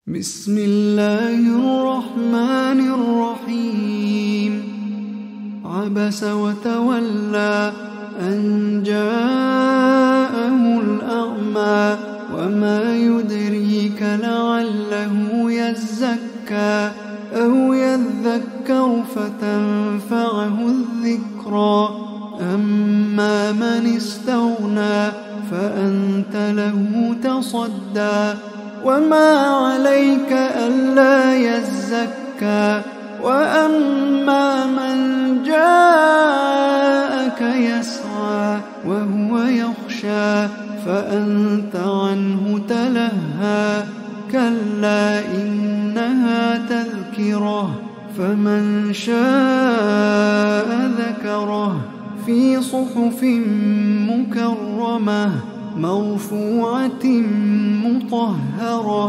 بسم الله الرحمن الرحيم. عبس وتولى أن جاءه الأعمى وما يدريك لعله يزكى أو يذكر فتنفعه الذكرى. أما من استغنى فأنت له تصدى وما عليك ألا يزكى. وأما من جاءك يسعى وهو يخشى فأنت عنه تلهى. كلا إنها تذكرة فمن شاء ذكره في صحف مكرمة مرفوعة مطهرة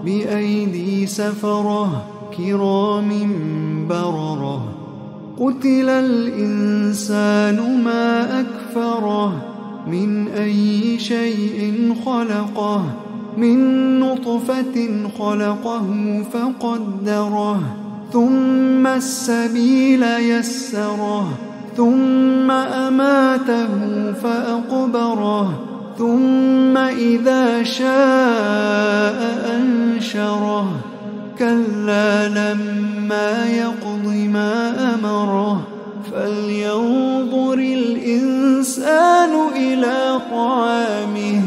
بأيدي سفرة كرام بررة. قتل الإنسان ما أكفره من أي شيء خلقه من نطفة خلقه فقدره ثم السبيل يسره ثم أماته فأقبره ثم إذا شاء أنشره. كلا لما يقض ما أمره فلينظر الإنسان إلى طعامه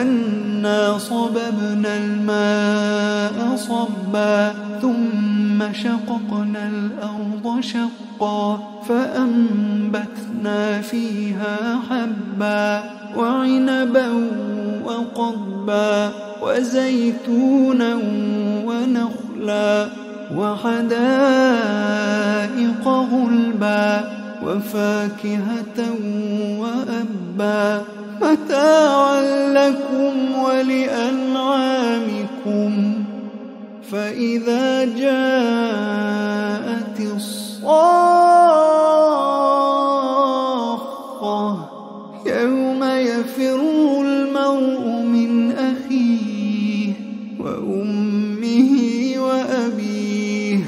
أنا صببنا الماء صبا ثم شققنا الأرض شقا فأنبتنا فيها حبا وعنبا وقضبا وزيتونا ونخلا وحدائق غلبا وفاكهة وأبا متاعا لكم ولأنعامكم. فإذا جاءت الصاخة يوم يفر المرء من أخيه وأمه وأبيه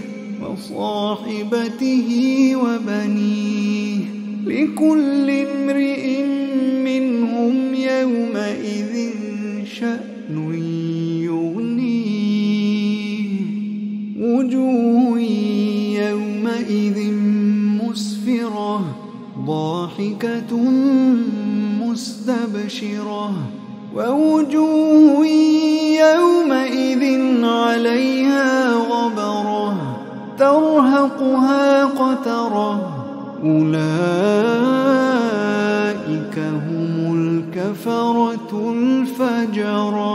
وصاحبته وبنيه لكل امرئ منهم يومئذ شأن يغنيه. وجوه يومئذ مسفرة ضاحكة مستبشرة ووجوه يومئذ عليها غبرة ترهقها قترة. أولئك هم الكفرة الفجرة.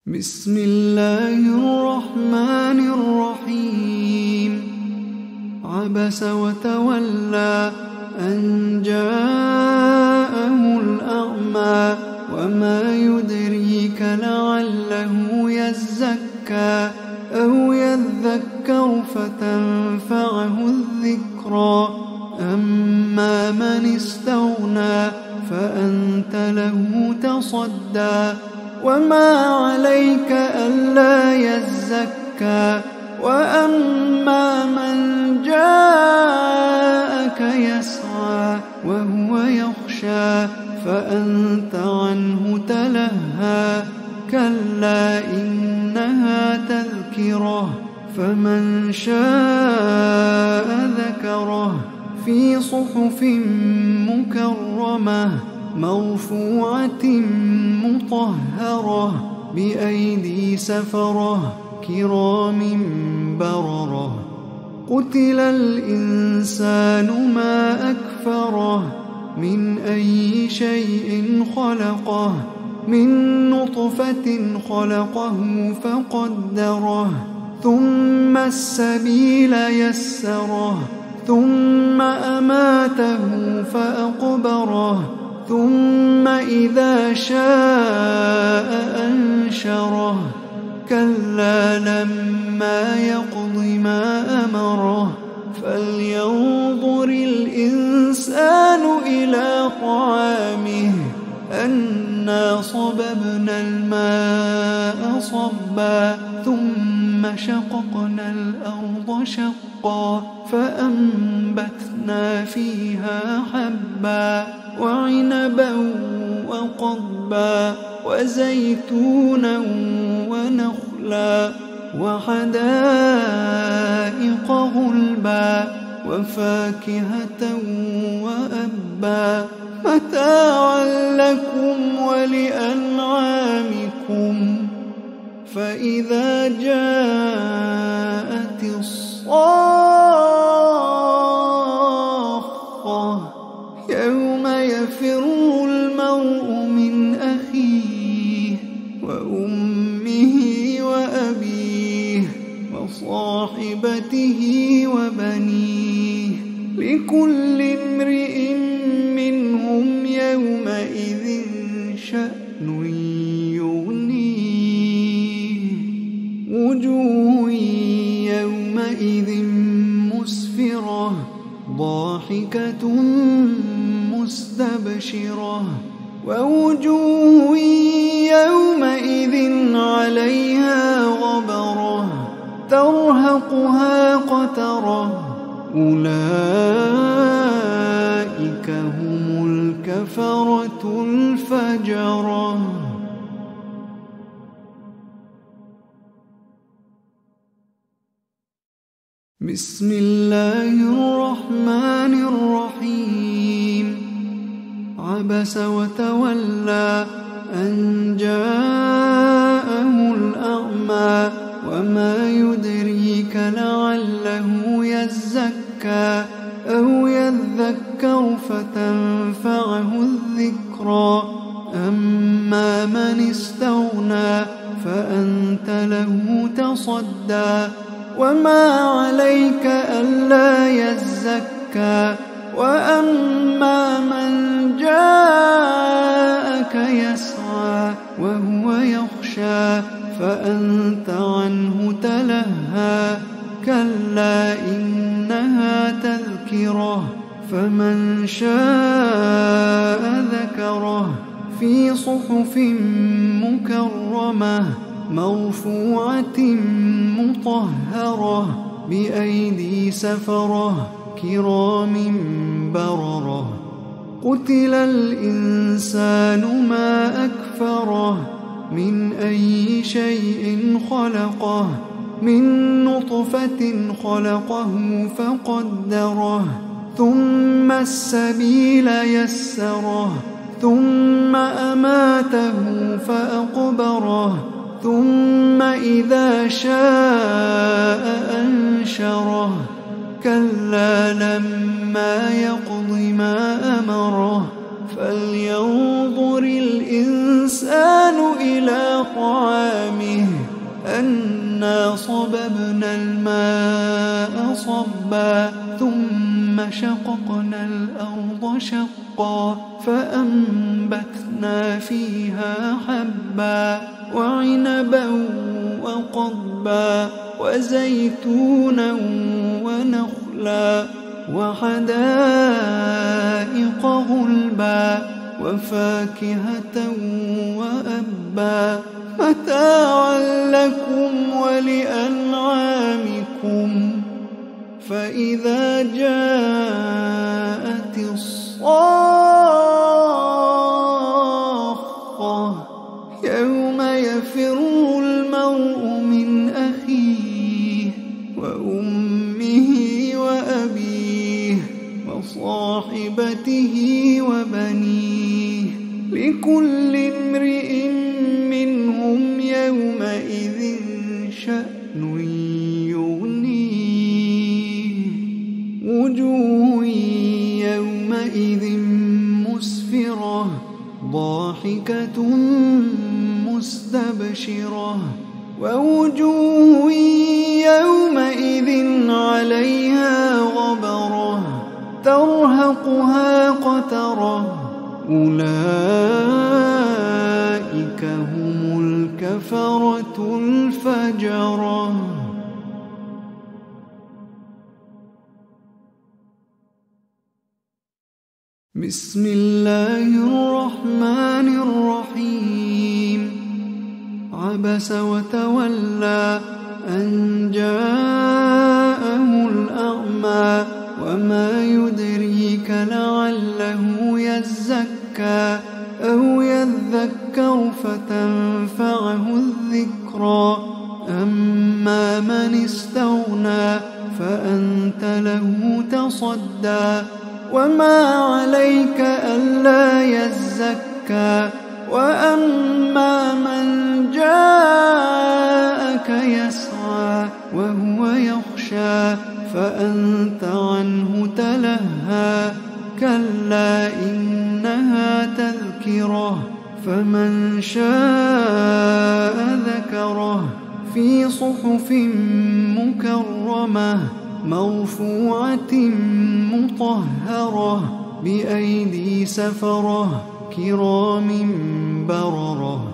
بسم الله الرحمن الرحيم. عبس وتولى أن جاءه الأعمى وما يدريك لعله يزكى أو يذكر فتنفعه الذكرى. أما من استغنى فأنت له تصدى وما عليك ألا يزكى. وأما من جاءك يسعى وهو يخشى فأنت عنه تلهى. كلا إنها تذكرة فمن شاء ذكره في صحف مكرمة مرفوعة مطهرة بأيدي سفرة كرام بررة. قتل الإنسان ما أكفره من أي شيء خلقه من نطفة خلقه فقدره ثم السبيل يسره ثم أماته فأقبره ثم إذا شاء أنشره. كلا لما يقض ما أمره فلينظر الإنسان إلى طعامه أنا صببنا الماء صبا ثم شققنا الأرض شقا فأنبتنا فيها حبا وعنبا وقضبا وزيتونا ونخلا وحدائق غلبا وفاكهة وأبا متاعا لكم ولأنعامكم فإذا جاءت الصاخة يوم يفر المرء من أخيه وأمه وأبيه وصاحبته وبنيه لكل امرئ منهم يومئذ شأن يغنيه وجوه يومئذ مسفرة ضاحكة مستبشرة ووجوه يومئذ عليها غبرة ترهقها قترة أولئك هم الكفرة الفجرة. بسم الله الرحمن الرحيم عبس وتولى أن جاءه الأعمى وما يدريك لعله يزكى أو يذكر فتنفعه الذكرى أما من استغنى فأنت له تصدى وما عليك ألا يزكى وأما من جاءك يسعى وهو يخشى فأنت عنه تلهى كلا إنها تذكرة فمن شاء ذكره في صحف مكرمة مرفوعة مطهرة بأيدي سفرة كرام بررة قتل الإنسان ما أكفره من أي شيء خلقه من نطفة خلقه فقدره ثم السبيل يسره ثم أماته فأقبره ثم إذا شاء أنشره كلا لما يقض ما أمره فلينظر الإنسان إلى طعامه أنا صببنا الماء صبا ثم شققنا الأرض شقا فأنبتنا فيها حبا وعنبا وقضبا وزيتونا ونخلا وحدائق غلبا وفاكهة وأبا متاعا لكم ولأنعامكم فإذا جاءت الصاخة يوم يفر المرء من أخيه وأمه وأبيه وصاحبته وبنيه لكل امرئ منهم يومئذ شأن يغنيه وجوه يومئذ مسفرة ضاحكة مستبشرة ووجوه يومئذ عليها غبرة ترهقها قترة أولئك هم الكفرة الفجرة. بسم الله الرحمن الرحيم عبس وتولى أن جاءه الأعمى وما يدريك لعله يزكى أو يذكر فتنفعه الذكرى أما من استغنى فأنت له تصدى وما عليك ألا يزكى وأما من جاءك يسعى وهو يخشى فأنت عنه تلهى كلا إنها تذكرة فمن شاء ذكره في صحف مكرمة مرفوعة مطهرة بأيدي سفرة كرام بررة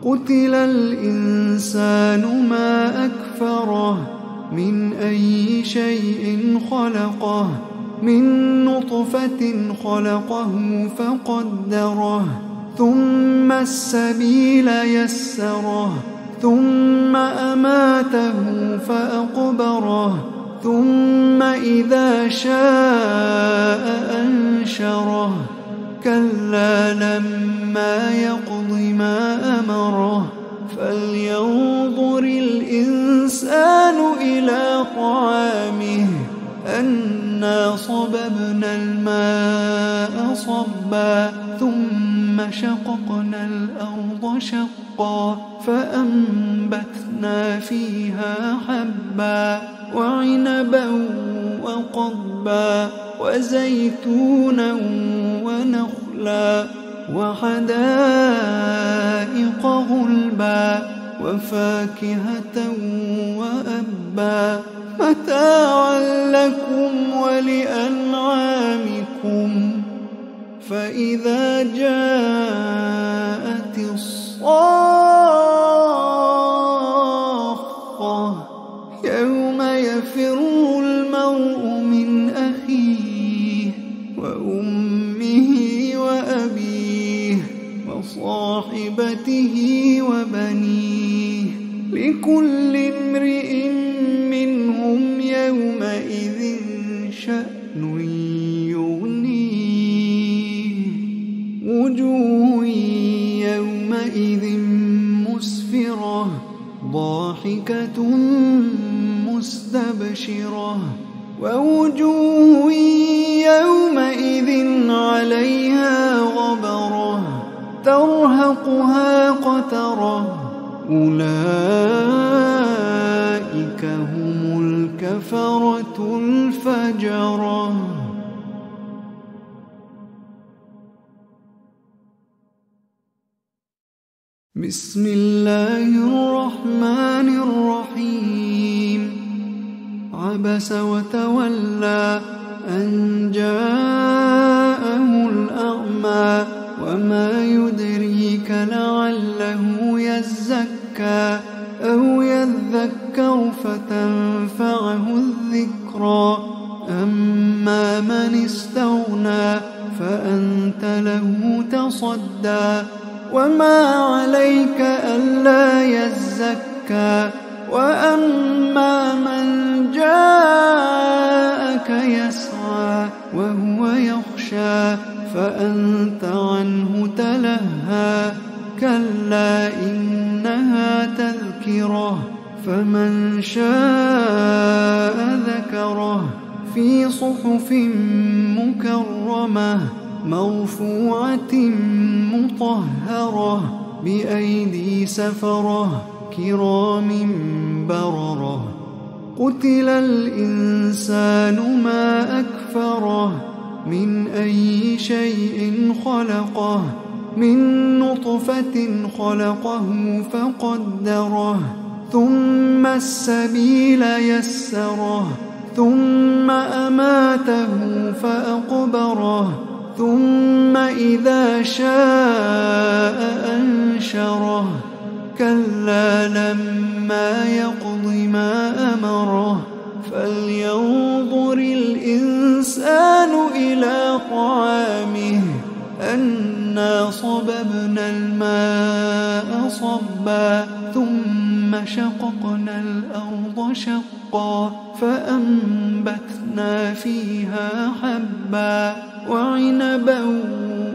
قتل الإنسان ما أكفره من أي شيء خلقه من نطفة خلقه فقدره ثم السبيل يسره ثم أماته فأقبره ثم إذا شاء أنشره كلا لما يقض ما أمره فلينظر الإنسان إلى طعامه أنا صببنا الماء صبا ثم شققنا الأرض شقا فأنبتنا فيها حبا وعنبا وقضبا وزيتونا ونخلا وحدائق غلبا وفاكهة وأبا متاعا لكم ولأنعامكم فإذا جاءت الصاخة يوم يفر المرء من أخيه وأمه وأبيه وصاحبته وبنيه لكل امرئ منهم يومئذ شأن يغنيه وجوه يومئذ مسفرة ضاحكة مستبشرة ووجوه يومئذ عليها غبرة ترهقها قترة أولئك هم الكفرة الفجرة بسم الله الرحمن الرحيم عبس وتولى أن جاءه الأعمى وما يدريك لعله يزكى أو يذكر فتنفعه الذكرى أما من استغنى فأنت له تصدى وما عليك ألا يزكى وأما من جاءك يسعى وهو يخشى فأنت عنه تلهى كلا إنها تذكرة فمن شاء ذكره في صحف مكرمة مرفوعة مطهرة بأيدي سفرة كرام بررة قتل الإنسان ما أكفره من أي شيء خلقه من نطفة خلقه فقدره ثم السبيل يسره ثم أماته فأقبره ثم إذا شاء أنشره كلا لما يقض ما أمره فلينظر الإنسان إلى طعامه أنا صببنا الماء صبا ثم شققنا الأرض شقا فأنبتنا فيها حبا وعنبا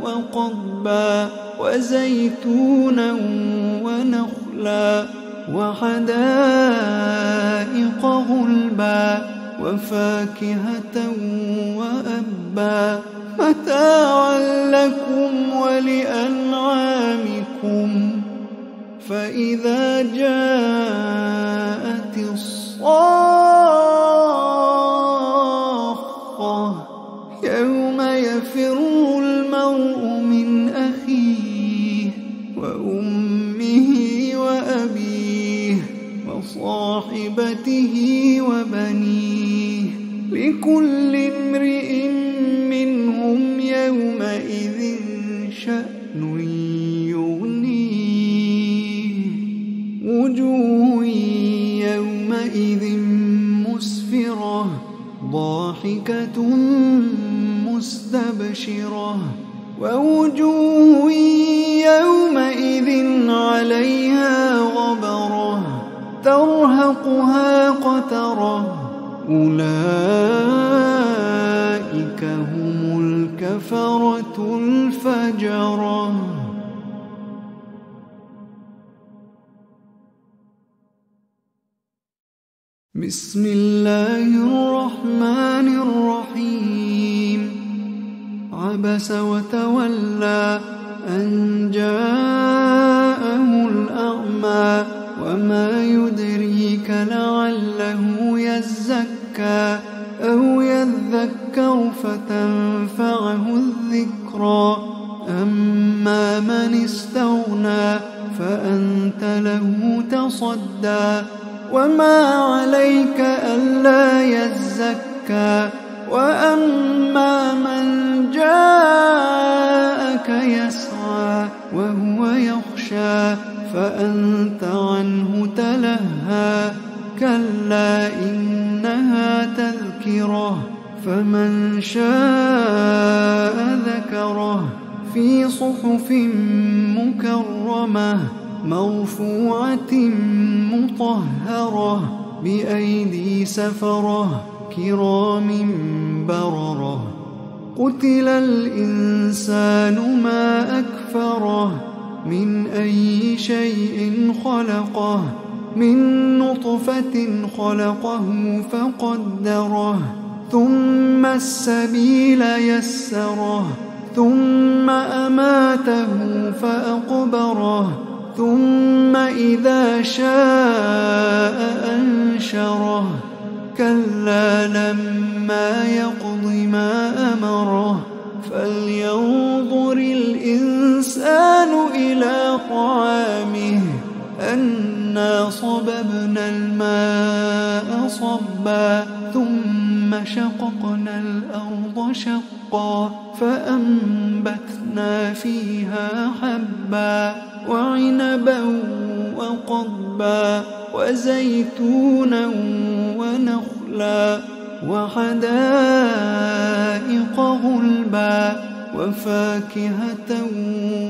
وقضبا وزيتونا ونخلا وحدائق غلبا وفاكهة وأبا متاعا لكم ولأنعامكم فإذا جاءت الصاخة يوم يفر المرء من أخيه وأمه وأبيه وصاحبته وبنيه لكل امرئ منهم يومئذ شأن يغنيه وجوه يومئذ مسفرة ضاحكة مستبشرة ووجوه يومئذ عليها غبرة ترهقها قترة أولئك هم الكفرة الفجرة. بسم الله الرحمن الرحيم عبس وتولى أن جاءه الأعمى وما يدريك لعله يزكى أو يذكر فتنفعه الذكرى أما من استغنى فأنت له تصدى وما عليك ألا يزكى وأما من جاءك يسعى وهو يخشى فأنت عنه تلهى كلا إنها تذكرة فمن شاء ذكره في صحف مكرمة مرفوعة مطهرة بأيدي سفرة كرام بررة قتل الإنسان ما أكفره من أي شيء خلقه من نطفة خلقه فقدره ثم السبيل يسره ثم أماته فأقبره ثم إذا شاء أنشره كلا لما يقض ما أمره فلينظر الإنسان إلى طعامه أنا صببنا الماء صبا ثم شققنا الأرض شقا فأنبتنا فيها حبا وعنبا وقضبا وزيتونا ونخلا وحدائق غلبا وفاكهة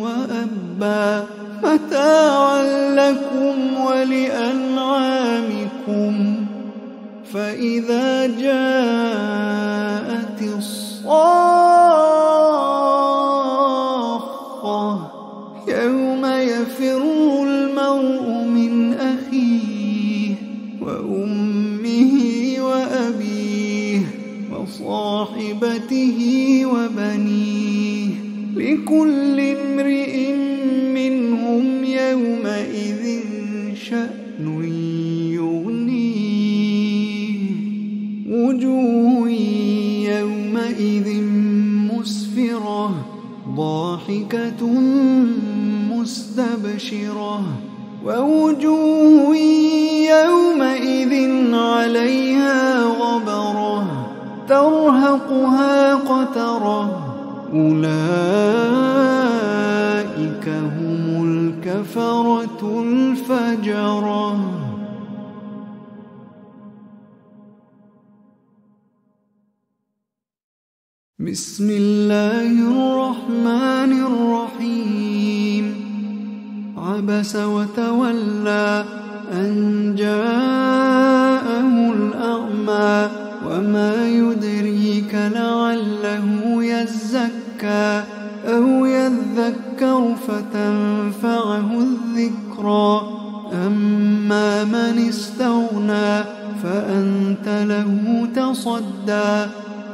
وأبا متاعا لكم ولأنعامكم فإذا جاءت الصاخة يوم يفر المرء من أخيه وأمه وأبيه وصاحبته وبنيه لكل امرئ منهم يومئذ شأن يغنيه وجوه يومئذ مسفرة ضاحكة مستبشرة ووجوه يومئذ عليها غبرة ترهقها قترة أولئك هم الكفرة الفجرة. بسم الله الرحمن الرحيم عبس وتولى أن جاءه الأعمى وما يدريك لعله يزكى أو يذكر فتنفعه الذكرى أما من استغنى فأنت له تصدى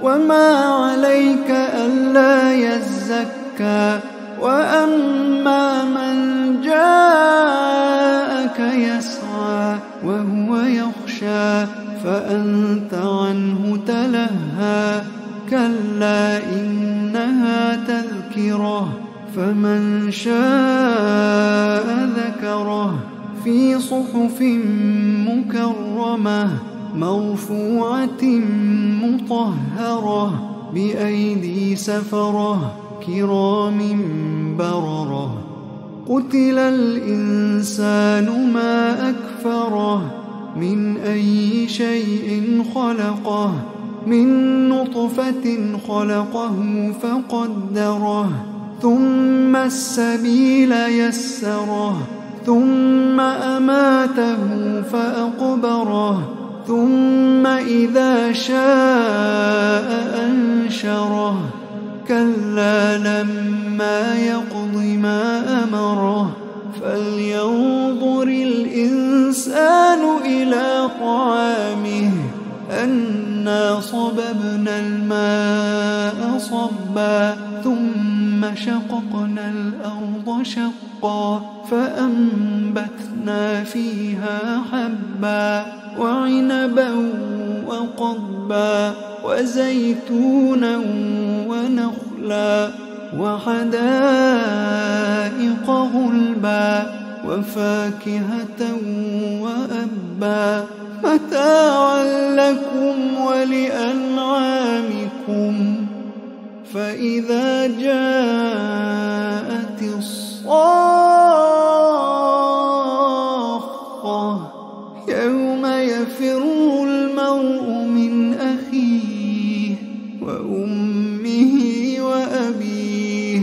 وما عليك ألا يزكى وأما من جاءك يسعى وهو يخشى فأنت عنه تلهى كلا إنها تذكرة فمن شاء ذكره في صحف مكرمة مرفوعة مطهرة بأيدي سفرة كرام بررة قتل الإنسان ما أكفره من أي شيء خلقه من نطفة خلقه فقدره ثم السبيل يسره ثم أماته فأقبره ثم إذا شاء أنشره كلا لما يقض ما أمره فلينظر الإنسان إلى طعامه أنا صببنا الماء صبا ثم شققنا الأرض شقا فأنبتنا فيها حبا وعنبا وقضبا وزيتونا ونخلا وحدائق غلبا وفاكهة وأبا متاعا لكم ولأنعامكم فإذا جاءت الصاخة يوم يفر المرء من أخيه وأمه وأبيه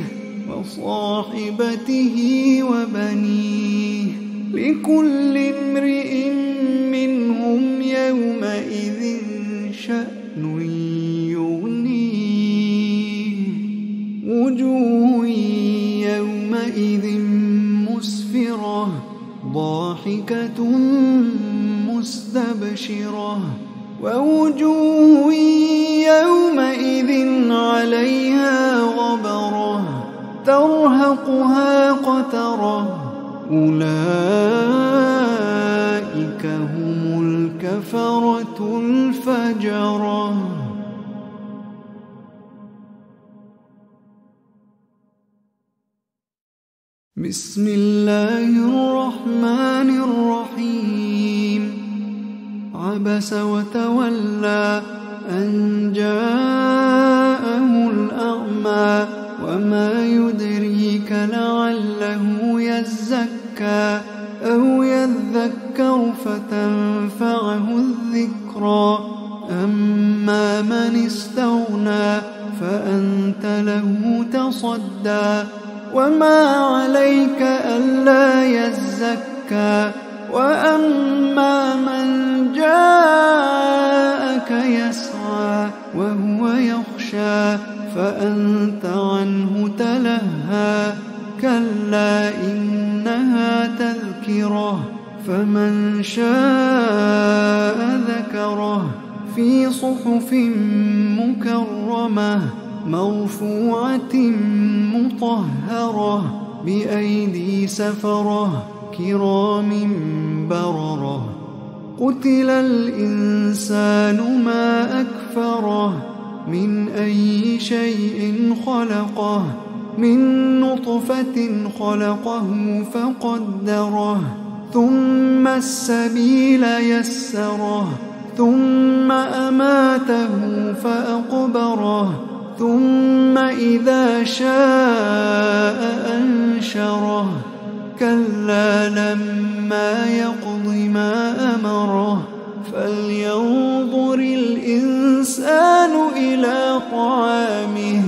وصاحبته وبنيه لكل امرئ منهم يومئذ شأن يغنيه وجوه يومئذ مسفرة ضاحكة مستبشرة ووجوه يومئذ عليها غبرة ترهقها قترة أولئك هم الكفرة الفجرة بسم الله الرحمن الرحيم عبس وتولى أن جاءه الأعمى وما يدريك لعله يزكى أو يذكر فتنفعه الذكرى أما من استغنى فأنت له تصدى وما عليك ألا يزكى وأما من جاءك يسعى وهو يخشى فأنت عنه تلهى كلا إنها تذكرة فمن شاء ذكره في صحف مكرمة مرفوعة مطهرة بأيدي سفرة كرام بررة قتل الإنسان ما أكفره من أي شيء خلقه من نطفة خلقه فقدره ثم السبيل يسره ثم أماته فأقبره ثم إذا شاء أنشره كلا لما يقض ما أمره فلينظر الإنسان الإنسان إلى طعامه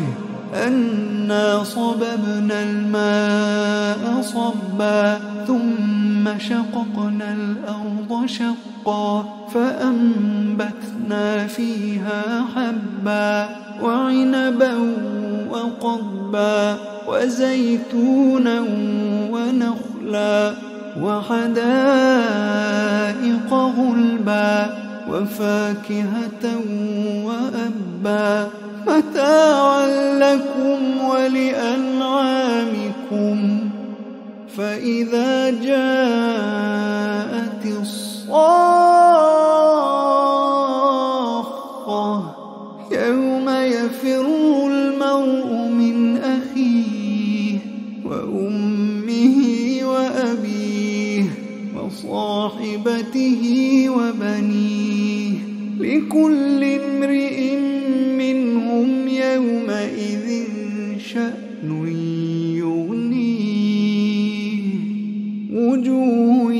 أنا صببنا الماء صبا ثم شققنا الأرض شقا فأنبتنا فيها حبا وعنبا وقضبا وزيتونا ونخلا وحدائق غلبا وفاكهة وأبا متاعا لكم ولأنعامكم فإذا جاءت الصاخة يوم يفر المرء من أخيه وأمه وأبيه وصاحبته وبنيه لكل امرئ منهم يومئذ شأن يغنيه وجوه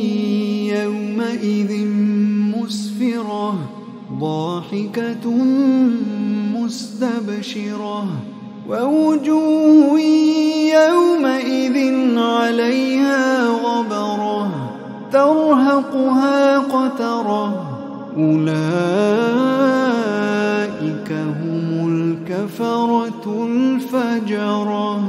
يومئذ مسفرة ضاحكة مستبشرة ووجوه يومئذ عليها غبرة ترهقها قترة أولئك هم الكفرة الفجرة.